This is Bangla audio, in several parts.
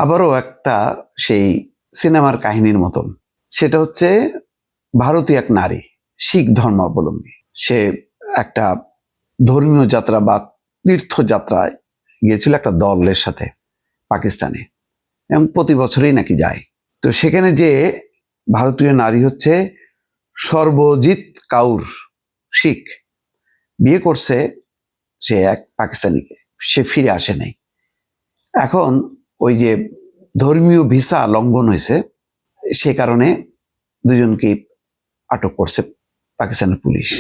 আবারও একটা সেই সিনেমার কাহিনীর মতন। সেটা হচ্ছে ভারতীয় এক নারী, শিখ ধর্মাবলম্বী। সে একটা ধর্মীয় যাত্রা বা তীর্থযাত্রায় গিয়েছিল একটা দলের সাথে পাকিস্তানে, এবং প্রতি বছরই নাকি যায়। তো সেখানে যে ভারতীয় নারী হচ্ছে সর্বজিৎ কাউর, শিখ, বিয়ে করছে সে এক পাকিস্তানিকে। সে ফিরে আসে নাই। এখন ওই যে ধর্মীয় ভিসা লঙ্ঘন হয়েছে, সে কারণে দুজনকে আটক করছে পাকিস্তানের পুলিশ।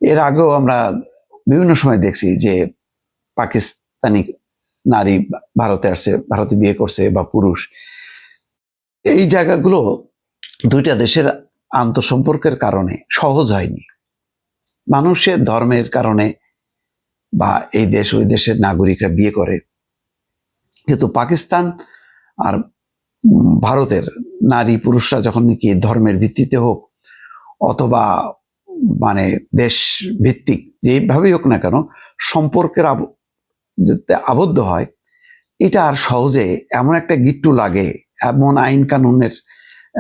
এর আগেও আমরা বিভিন্ন সময় দেখছি যে পাকিস্তানি নারী ভারতে আসছে, ভারতে বিয়ে করছে, বা পুরুষ। এই জায়গাগুলো দুইটা দেশের আন্তঃসম্পর্কের কারণে সহজ হয়নি। মানুষের ধর্মের কারণে বা এই দেশ ওই দেশের নাগরিকরা বিয়ে করে, কিন্তু পাকিস্তান আর ভারতের নারী পুরুষরা যখন নাকি ধর্মের ভিত্তিতে হোক অথবা মানে দেশ ভিত্তিক যেভাবেই হোক না কেন সম্পর্কের আবদ্ধ হয়, এটা আর সহজে এমন একটা গিট্টু লাগে, এমন আইন কানুনের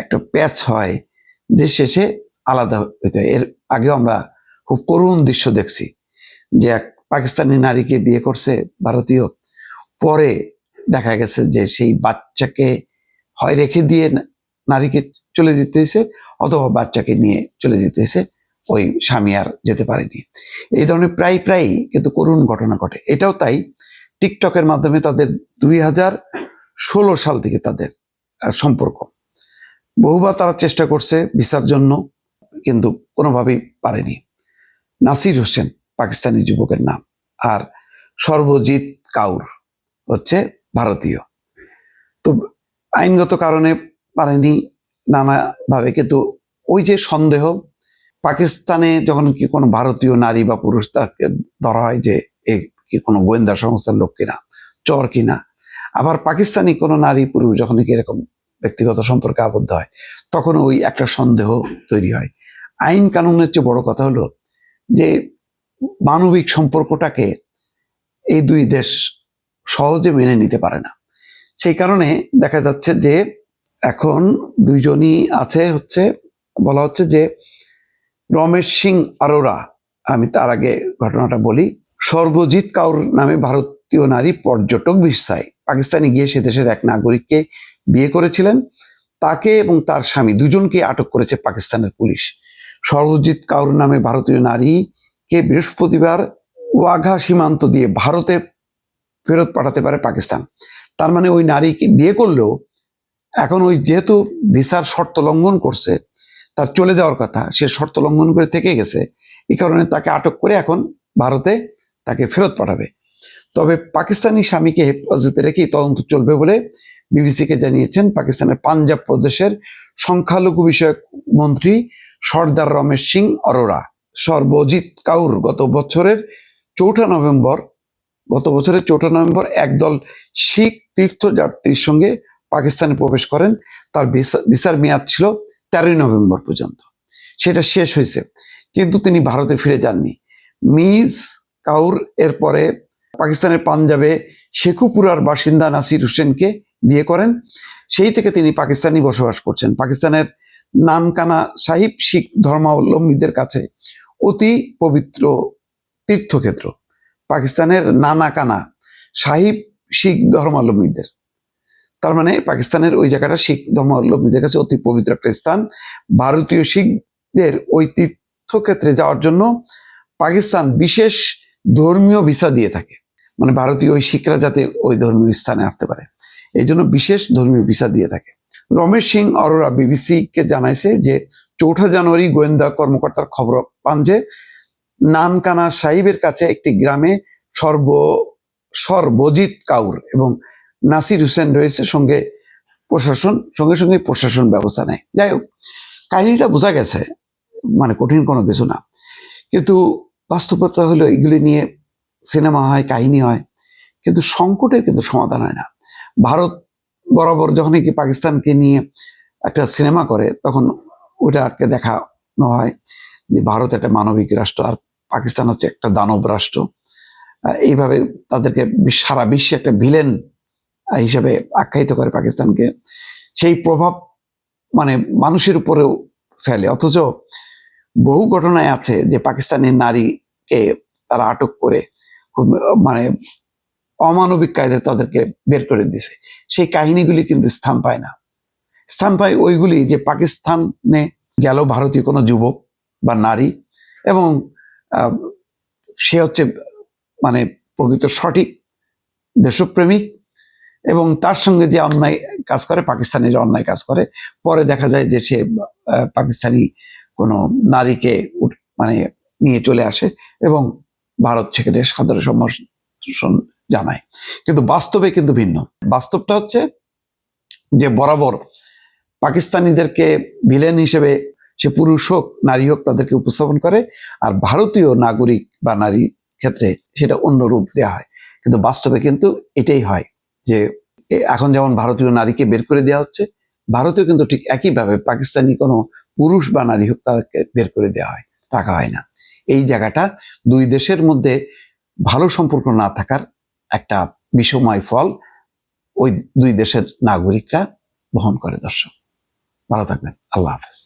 একটা প্যাচ হয় যে শেষে আলাদা হইতে হয়। এর আগেও আমরা খুব করুণ দৃশ্য দেখছি যে এক পাকিস্তানি নারীকে বিয়ে করছে ভারতীয়, পরে দেখা গেছে যে সেই বাচ্চাকে হয় রেখে দিয়ে নারীকে চলে যেতে হয়েছে, অথবা বাচ্চাকে নিয়ে চলে যেতে হয়েছে, ওই স্বামী আর যেতে পারেনি। এই ধরনের প্রায় কিন্তু করুণ ঘটনা ঘটে। এটাও তাই, টিকটকের মাধ্যমে তাদের 2016 সাল থেকে তাদের সম্পর্ক। বহুবার তারা চেষ্টা করছে ভিসার জন্য, কিন্তু কোনোভাবেই পারেনি। নাসির হোসেন পাকিস্তানি যুবকের নাম, আর সর্বজিৎ কাউর হচ্ছে ভারতীয়। তো আইনগত কারণে পারেনি নানাভাবে, কিন্তু ওই যে সন্দেহ, পাকিস্তানে যখন কি কোনো ভারতীয় নারী বা পুরুষ তাকে ধরা হয় যে কি কোনো গোয়েন্দা সংস্থার লোক কিনা, চর কিনা, আবার পাকিস্তানি কোনো নারী পুরুষ যখন কি এরকম ব্যক্তিগত সম্পর্কে আবদ্ধ হয়, তখন ওই একটা সন্দেহ তৈরি হয়। আইন কানুনের চেয়ে বড় কথা হলো যে মানবিক সম্পর্কটাকে এই দুই দেশ সহজে মেনে নিতে পারে না। সেই কারণে দেখা যাচ্ছে যে এখন দুইজনই আছে, হচ্ছে বলা হচ্ছে যে রমেশ সিং আরোরা। আমি তার আগে ঘটনাটা বলি। সর্বজিৎ কাউর নামে ভারতীয় নারী পর্যটক ভিসায় পাকিস্তানে গিয়ে সে দেশের এক নাগরিককে বিয়ে করেছিলেন। তাকে এবং তার স্বামী দুজনকে আটক করেছে পাকিস্তানের পুলিশ। সর্বজিৎ কাউর নামে ভারতীয় নারীকে বৃহস্পতিবার ওয়াঘা সীমান্ত দিয়ে ভারতে ফেরত পাঠাতে পারে পাকিস্তান। তার মানে ওই নারীকে বিয়ে করলেও এখন ওই যেহেতু ভিসার শর্ত লঙ্ঘন করছে, তার চলে যাওয়ার কথা, সে শর্ত লঙ্ঘন করে থেকে গেছে, এই কারণে তাকে আটক করে এখন ভারতে তাকে ফেরত পাঠাবে। তবে পাকিস্তানি স্বামীকে হেফাজতে রেখেই তদন্ত চলবে বলে বিবিসিকে জানিয়েছেন পাকিস্তানের পাঞ্জাব প্রদেশের সংখ্যালঘু বিষয়ক মন্ত্রী সর্দার রমেশ সিং অরোরা। সর্বজিৎ কাউর গত বছরের 4 নভেম্বর একদল শিখ তীর্থযাত্রীর সঙ্গে পাকিস্তানে প্রবেশ করেন। তার ভিসার মেয়াদ ছিল 13 নভেম্বর পর্যন্ত। সেটা শেষ হয়েছে, কিন্তু তিনি ভারতে ফিরে যাননি। মিস কাউর এরপরে পাকিস্তানের পাঞ্জাবে শেখুপুরার বাসিন্দা নাসির হোসেনকে বিয়ে করেন। সেই থেকে তিনি পাকিস্তানি বসবাস করছেন। পাকিস্তানের নানকানা সাহিব শিখ ধর্মাবলম্বীদের কাছে অতি পবিত্র তীর্থক্ষেত্র। পাকিস্তানের নানাকানা সাহিব শিখ ধর্মাবলম্বীদের, তার মানে পাকিস্তানের ওই জায়গাটা শিখ ধর্মাবলম্বীদের কাছে অতি পবিত্র একটা স্থান। ভারতীয় শিখদের ওই তীর্থক্ষেত্রে যাওয়ার জন্য পাকিস্তান বিশেষ ধর্মীয় ভিসা দিয়ে থাকে, মানে ভারতীয় ওই শিখরা যাতে ওই ধর্মীয় স্থানে আসতে পারে, এই জন্য বিশেষ ধর্মীয় ভিসা দিয়ে থাকে। রমেশ সিং অরোরা বিবিসিকে জানাইছে যে 4 জানুয়ারি গোয়েন্দা কর্মকর্তার খবর পান যে নানকানা সাহিবের কাছে একটি গ্রামে সর্বজিৎ কাউর এবং নাসির হোসেন রয়েছে, সঙ্গে প্রশাসন ব্যবস্থা নেয়। যাই হোক, কাহিনীটা বোঝা গেছে, মানে কঠিন কোনো কিছু না, কিন্তু বাস্তবতা হলো এগুলি নিয়ে সিনেমা হয়, কাহিনী হয়, কিন্তু সংকটের কিন্তু সমাধান হয় না। ভারত বরাবর যখন কি পাকিস্তানকে নিয়ে একটা সিনেমা করে, তখন ওটাকে দেখা হয় যে ভারত একটা মানবিক রাষ্ট্র আর পাকিস্তান হচ্ছে একটা দানব রাষ্ট্র। এইভাবে তাদেরকে সারা বিশ্বে একটা ভিলেন হিসেবে আখ্যায়িত করে পাকিস্তানকে। সেই প্রভাব মানে মানুষের উপরেও ফেলে। অথচ বহু ঘটনায় আছে যে পাকিস্তানি নারীকে তারা আটক করে খুব মানে অমানবিক কায়দায় তাদেরকে বের করে দিছে। সেই কাহিনীগুলি কিন্তু স্থান পায় না। স্থান পায় ওইগুলি যে পাকিস্তানে গেল ভারতীয় কোনো যুবক বা নারী, এবং সে হচ্ছে মানে প্রকৃত সঠিক দেশপ্রেমিক, এবং তার সঙ্গে যে অন্যায় কাজ করে, পাকিস্তানি যে অন্যায় কাজ করে, পরে দেখা যায় যে সে পাকিস্তানি কোনো নারীকে মানে নিয়ে চলে আসে এবং ভারত সেখানে সাদরে সম্ভাষণ জানায়। কিন্তু বাস্তবে কিন্তু ভিন্ন। বাস্তবটা হচ্ছে যে বরাবর পাকিস্তানিদেরকে ভিলেন হিসেবে সে পুরুষ হোক নারী হোক তাদেরকে উপস্থাপন করে, আর ভারতীয় নাগরিক বা নারী ক্ষেত্রে সেটা অন্য রূপ দেওয়া হয়। কিন্তু বাস্তবে কিন্তু এটাই হয় যে এখন যেমন ভারতীয় নারীকে বের করে দেওয়া হচ্ছে, ভারতেও কিন্তু ঠিক একইভাবে পাকিস্তানি কোনো পুরুষ বা নারী হোক তাদেরকে বের করে দেওয়া হয়, রাখা হয় না। এই জায়গাটা দুই দেশের মধ্যে ভালো সম্পর্ক না থাকার একটা বিষময় ফল ওই দুই দেশের নাগরিকরা বহন করে। দর্শক ভালো থাকবেন, আল্লাহ হাফেজ।